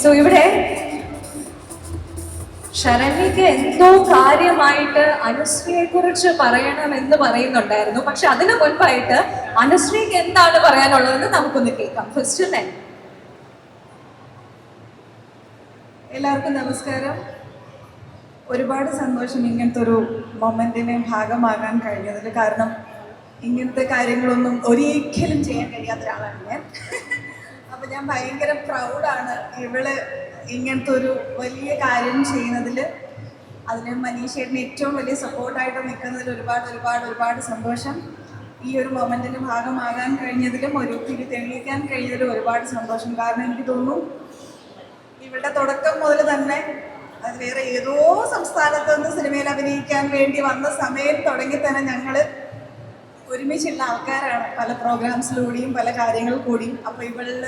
So ഇവിടെ ശരണ്യക്ക് എന്തോ കാര്യമായിട്ട് അനുശ്രീയെ കുറിച്ച് പറയണമെന്ന് പറയുന്നുണ്ടായിരുന്നു. പക്ഷെ അതിനു മുൻപായിട്ട് അനുശ്രീക്ക് എന്താണ് പറയാനുള്ളതെന്ന് നമുക്കൊന്ന് കേൾക്കാം. ഫസ്റ്റ് തന്നെ എല്ലാവർക്കും നമസ്കാരം. ഒരുപാട് സന്തോഷം ഇങ്ങനത്തെ ഒരു മൊമെന്റിന് ഭാഗമാകാൻ കഴിഞ്ഞതിൽ. കാരണം ഇങ്ങനത്തെ കാര്യങ്ങളൊന്നും ഒരിക്കലും ചെയ്യാൻ കഴിയാത്ത ഒരാളാണ് ഞാൻ. അപ്പം ഞാൻ ഭയങ്കര പ്രൗഡാണ് ഇവള് ഇങ്ങനത്തെ ഒരു വലിയ കാര്യം ചെയ്യുന്നതിൽ. അതിന് മനീഷേട്ടന് ഏറ്റവും വലിയ സപ്പോർട്ടായിട്ട് നിൽക്കുന്നതിൽ ഒരുപാട് ഒരുപാട് ഒരുപാട് സന്തോഷം. ഈ ഒരു മൊമെന്റിന് ഭാഗമാകാൻ കഴിഞ്ഞതിലും ഒരു തിരി തെളിയിക്കാൻ കഴിഞ്ഞതിലും ഒരുപാട് സന്തോഷം. കാരണം എനിക്ക് തോന്നുന്നു ഇവളുടെ തുടക്കം മുതൽ തന്നെ അത് വേറെ ഏതോ സംസ്ഥാനത്ത് നിന്ന് സിനിമയിൽ അഭിനയിക്കാൻ വേണ്ടി വന്ന സമയം തുടങ്ങി തന്നെ ഞങ്ങൾ ഒരുമിച്ചുള്ള ആൾക്കാരാണ്, പല പ്രോഗ്രാംസിലൂടെയും പല കാര്യങ്ങൾ കൂടിയും. അപ്പോൾ ഇവളിൽ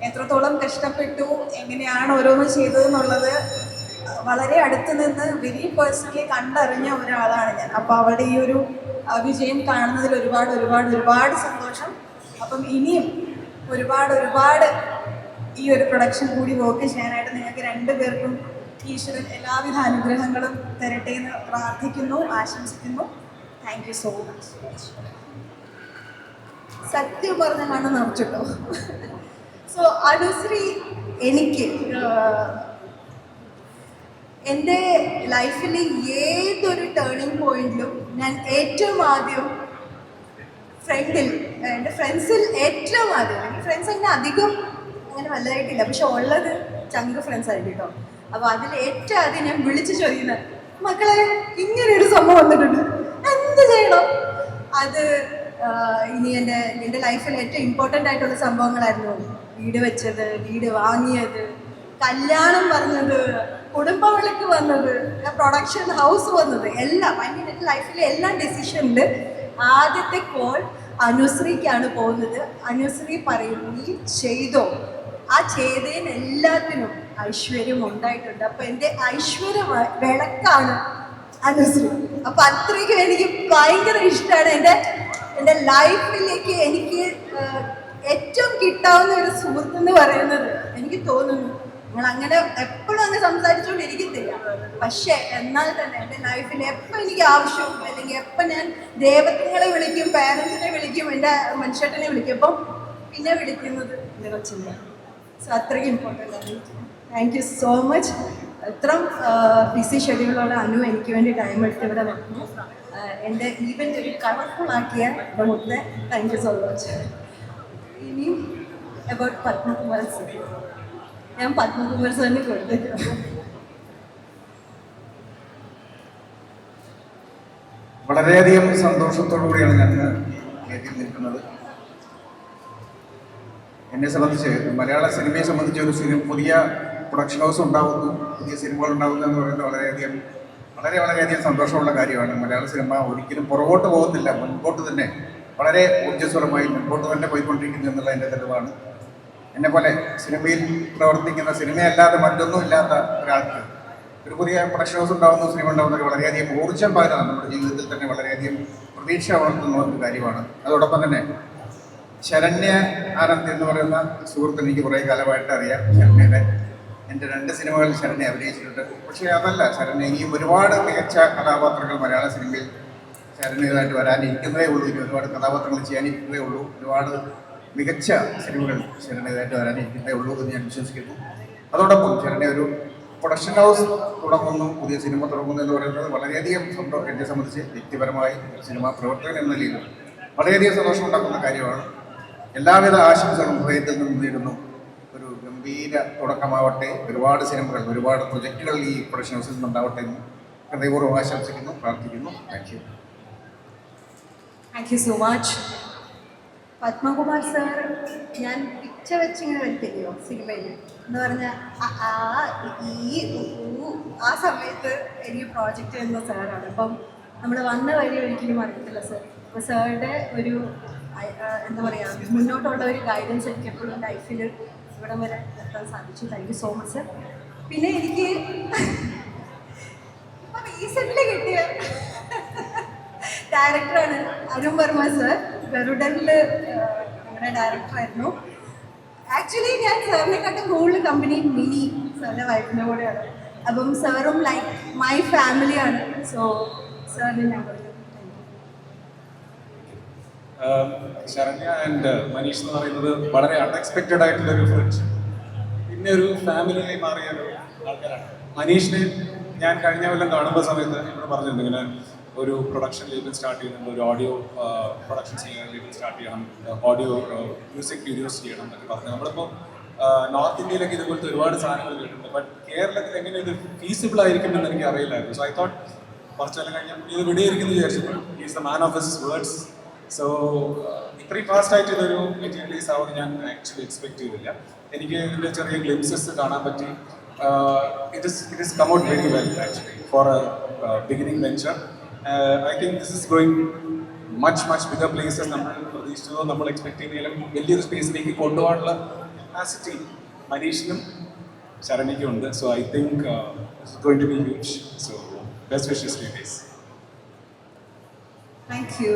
എത്രത്തോളം കഷ്ടപ്പെട്ടു, എങ്ങനെയാണ് ഓരോന്നും ചെയ്തതെന്നുള്ളത് വളരെ അടുത്ത് നിന്ന് വെരി പേഴ്സണലി കണ്ടറിഞ്ഞ ഒരാളാണ് ഞാൻ. അപ്പോൾ അവളുടെ ഈ ഒരു വിജയം കാണുന്നതിൽ ഒരുപാട് ഒരുപാട് ഒരുപാട് സന്തോഷം. അപ്പം ഇനിയും ഒരുപാട് ഒരുപാട് ഈ ഒരു പ്രൊഡക്ഷൻ കൂടി വർക്ക് ചെയ്യാനായിട്ട് നിങ്ങൾക്ക് രണ്ടുപേർക്കും ഈശ്വരൻ എല്ലാവിധ അനുഗ്രഹങ്ങളും തരട്ടെ എന്ന് പ്രാർത്ഥിക്കുന്നു, ആശംസിക്കുന്നു. Thank you so much. സത്യം പറഞ്ഞ കണ്ണ് നിറച്ചിട്ടോ. സോ അനുശ്രീ എനിക്ക് എൻ്റെ ലൈഫിൽ ഏതൊരു ടേണിംഗ് പോയിന്റിലും ഞാൻ ഏറ്റവും ആദ്യം എൻ്റെ ഫ്രണ്ട്സിൽ ഏറ്റവും ആദ്യം, എൻ്റെ ഫ്രണ്ട്സ് അങ്ങനെ അധികം അങ്ങനെ വലുതായിട്ടില്ല, പക്ഷെ ഉള്ളത് ചങ്ക് ഫ്രണ്ട്സ് ആയിട്ട് കേട്ടോ. അപ്പോൾ അതിൽ ഏറ്റവും ആദ്യം ഞാൻ വിളിച്ച് ചോദിക്കുന്നത്, മക്കളെ ഇങ്ങനെയൊരു സംഭവം വന്നിട്ടുണ്ട്, എന്ത് ചെയ്യണം? അത് ഇനി എൻ്റെ ലൈഫിൽ ഏറ്റവും ഇമ്പോർട്ടൻ്റ് ആയിട്ടുള്ള സംഭവങ്ങളായിരുന്നു. വീട് വെച്ചത്, വീട് വാങ്ങിയത്, കല്യാണം പറഞ്ഞത്, കുടുംബവിളക്ക് വന്നത്, പ്രൊഡക്ഷൻ ഹൗസ് വന്നത്, എല്ലാം എൻ്റെ ലൈഫിലെ എല്ലാ ഡിസിഷനിൽ ആദ്യത്തെ കോൾ അനുശ്രീക്കാണ് പോകുന്നത്. അനുശ്രീ പറയും, നീ ചെയ്തോ. ആ ചെയ്തതിന് എല്ലാത്തിനും ഐശ്വര്യം ഉണ്ടായിട്ടുണ്ട്. അപ്പൊ എൻ്റെ ഐശ്വര്യ വിളക്കാണ് അനുശ്രീ. അപ്പൊ അത്രയ്ക്കും എനിക്ക് ഭയങ്കര ഇഷ്ടമാണ്. എൻ്റെ ലൈഫിലേക്ക് എനിക്ക് ഏറ്റവും കിട്ടാവുന്ന ഒരു സുഹൃത്ത് എന്ന് പറയുന്നത്, എനിക്ക് തോന്നുന്നു നിങ്ങൾ അങ്ങനെ എപ്പോഴും അങ്ങനെ സംസാരിച്ചുകൊണ്ടിരിക്കത്തില്ല, പക്ഷേ എന്നാൽ തന്നെ എൻ്റെ ലൈഫിൽ എപ്പോൾ എനിക്ക് ആവശ്യം, അല്ലെങ്കിൽ എപ്പോൾ ഞാൻ ദൈവത്തിങ്ങളെ വിളിക്കും, പാരൻസിനെ വിളിക്കും, എൻ്റെ മനുഷ്യട്ടനെ വിളിക്കും, അപ്പം പിന്നെ വിളിക്കുന്നത് എൻ്റെ കൊച്ചിനെയാണ്. സോ അത്രയ്ക്ക് ഇമ്പോർട്ടൻ്റ് ആണ്. Thank you so much. ഇത്രയും ബിസി ഷെഡ്യൂളുള്ള അനു എനിക്ക് വേണ്ടി ടൈം എടുത്ത് ഇവിടെ വന്നു എൻ്റെ ഈവൻറ്റ് ഒരു കളർഫുൾ ആക്കിയ മുത്തേ, താങ്ക് യു സോ മച്ച്. ഇനിയും അബൌട്ട് പത്മകുമാർ സർ, ഞാൻ പത്മകുമാർ സാറിന് കൊടുത്തേക്കാം. വളരെയധികം സന്തോഷത്തോടു കൂടിയാണ് ഞാൻ കേട്ടിൽ നിൽക്കുന്നത്. എന്നെ സംബന്ധിച്ച്, മലയാള സിനിമയെ സംബന്ധിച്ച് ഒരു പുതിയ പ്രൊഡക്ഷൻ ഹൗസ് ഉണ്ടാകുന്നു, പുതിയ സിനിമകൾ ഉണ്ടാകുന്നു എന്ന് പറയുന്നത് വളരെയധികം സന്തോഷമുള്ള കാര്യമാണ്. മലയാള സിനിമ ഒരിക്കലും പുറകോട്ട് പോകുന്നില്ല, മുൻപോട്ട് തന്നെ വളരെ ഊർജ്ജസ്വലമായി മുൻപോട്ട് തന്നെ പോയിക്കൊണ്ടിരിക്കുന്നു എന്നുള്ള എൻ്റെ തെളിവാണ്. എന്നെപ്പോലെ സിനിമയിൽ പ്രവർത്തിക്കുന്ന, സിനിമയല്ലാതെ മറ്റൊന്നും ഇല്ലാത്ത ഒരാൾക്ക് ഒരു പുതിയ പ്രൊഡക്ഷൻ ഹൗസ് ഉണ്ടാകുന്ന, സിനിമ ഉണ്ടാകുന്നത് വളരെയധികം ഊർജ്ജം പകരുന്നതാണ്. നമ്മുടെ ജീവിതത്തിൽ തന്നെ വളരെയധികം പ്രതീക്ഷ വളർത്തുന്ന ഒരു കാര്യമാണ്. അതോടൊപ്പം തന്നെ ശരണ്യ ആനന്ദ് എന്ന് പറയുന്ന സുഹൃത്ത് എനിക്ക് കുറേ കാലമായിട്ട് അറിയാം. ശരണ്യയുടെ എൻ്റെ 2 സിനിമകളിൽ ശരണ്യ അഭിനയിച്ചിട്ടുണ്ട്. പക്ഷേ അതല്ല, ശരണ്യ ഇനിയും ഒരുപാട് മികച്ച കഥാപാത്രങ്ങൾ മലയാള സിനിമയിൽ ശരണ്യതായിട്ട് വരാനിരിക്കുന്നതേ ഉള്ളൂ. ഇനി ഒരുപാട് കഥാപാത്രങ്ങൾ ചെയ്യാനിരിക്കുന്നതേ ഉള്ളൂ. ഒരുപാട് മികച്ച സിനിമകൾ ശരണ്യതായിട്ട് വരാനിരിക്കുന്നതേ ഉള്ളൂ എന്ന് ഞാൻ വിശ്വസിക്കുന്നു. അതോടൊപ്പം ശരണ്യ ഒരു പ്രൊഡക്ഷൻ ഹൗസ് തുടങ്ങുന്നു, പുതിയ സിനിമ തുടങ്ങുന്നു എന്ന് പറയുന്നത് വളരെയധികം സന്തോഷം. എന്നെ സംബന്ധിച്ച് വ്യക്തിപരമായി സിനിമാ പ്രവർത്തകൻ എന്ന നിലയിൽ വളരെയധികം സന്തോഷം ഉണ്ടാക്കുന്ന കാര്യമാണ്. എല്ലാവിധ ആശംസകളും ഹൃദയത്തിൽ നിന്ന് നേരുന്നു. ഒരു ഗംഭീര തുടക്കമാവട്ടെ. ഒരുപാട് സിനിമകൾ, ഒരുപാട് പ്രൊജക്റ്റുകൾ ഈ പ്രൊഡക്ഷൻ ഹൗസിൽ നിന്നുണ്ടാവട്ടെ എന്ന് ഹൃദയപൂർവ്വം ആശംസിക്കുന്നു, പ്രാർത്ഥിക്കുന്നു. Thank you. Thank you so much. Padmakumar sir ഞാൻ പിച്ച വെച്ചിങ്ങനെ വലിക്കില്ലയോ സിനിമയിൽ എന്ന് പറഞ്ഞാൽ ആ സമയത്ത് എനിക്ക് പ്രോജക്റ്റ് ചെയ്യുന്ന സാറാണ്. അപ്പം നമ്മൾ വന്ന വഴി ഒരിക്കലും അറിയത്തില്ല സാർ. അപ്പോൾ സാറുടെ ഒരു എന്താ പറയുക, മുന്നോട്ടുള്ള ഒരു ഗൈഡൻസ് എനിക്ക് എപ്പോഴും ലൈഫിൽ ഇവിടം വരെ എത്താൻ സാധിച്ചു. Thank you so much sir. പിന്നെ എനിക്ക് ഇപ്പം റീസെൻ്റ്ലി കിട്ടിയ ഡയറക്ടറാണ് അരുൺ വർമ്മ സർ. ഗരുഡനിൽ ഞങ്ങളുടെ ഡയറക്ടറായിരുന്നു. ആക്ച്വലി ഞാൻ സാറിനെക്കാട്ടും കൂടുതൽ കമ്പനി മിനി സാറിൻ്റെ വൈഫിൻ്റെ കൂടെയാണ്. അപ്പം സാറും ലൈക്ക് മൈ ഫാമിലിയാണ്. സോ സാറിന് ഞാൻ പറയും ശരണ്യ ആൻഡ് മനീഷ് എന്ന് പറയുന്നത് വളരെ അൺഎക്സ്പെക്റ്റഡ് ആയിട്ടുള്ള ഒരു ഫ്രണ്ട്ഷിപ്പ്, പിന്നെ ഒരു ഫാമിലിയായി മാറിയ ഒരു ആൾക്കാരാണ്. മനീഷിനെ ഞാൻ കഴിഞ്ഞ കൊല്ലം കാണുമ്പോൾ സമയത്ത് എന്നോട് പറഞ്ഞിട്ടുണ്ട് ഇങ്ങനെ ഒരു പ്രൊഡക്ഷൻ ലേബിൾ സ്റ്റാർട്ട് ചെയ്യുന്നുണ്ട്, ഒരു ഓഡിയോ പ്രൊഡക്ഷൻ ലേബിൾ സ്റ്റാർട്ട് ചെയ്യണം, ഓഡിയോ മ്യൂസിക് വീഡിയോസ് ചെയ്യണം എന്നൊക്കെ പറഞ്ഞു. നമ്മളിപ്പോൾ നോർത്ത് ഇന്ത്യയിലൊക്കെ ഇതുപോലത്തെ ഒരുപാട് സാധനങ്ങൾ കേട്ടിട്ടുണ്ട്, ബട്ട് കേരളത്തിൽ എങ്ങനെ ഇത് ഫീസിബിൾ ആയിരിക്കുമെന്ന് എനിക്ക് അറിയില്ലായിരുന്നു. സോ ഐ തോട്ട് കുറച്ച് കാലം കഴിഞ്ഞാൽ ഇത് വിടയിരിക്കുന്നു വിചാരിച്ചപ്പോൾ is the man of his words. So ഇത്രയും ഫാസ്റ്റായിട്ട് ഇതൊരു മെറ്റീരിയലൈസ് ആവുമെന്ന് ഞാൻ ആക്ച്വലി എക്സ്പെക്ട് ചെയ്തില്ല. എനിക്ക് ഇതിൻ്റെ ചെറിയ ഗ്ലിംസസ് കാണാൻ പറ്റി. It is come out very well actually for a beginning venture. I think this is going much bigger places. നമ്മൾ പ്രതീക്ഷിച്ചതോ നമ്മൾ എക്സ്പെക്ട് ചെയ്യുന്നതിലും വലിയൊരു സ്പേസിലേക്ക് കൊണ്ടുപോകാനുള്ള കപ്പാസിറ്റി മനീഷിനും ശരണ്യയ്ക്കും ഉണ്ട്. So I think it's going to be huge. So best wishes to you guys. Thank U.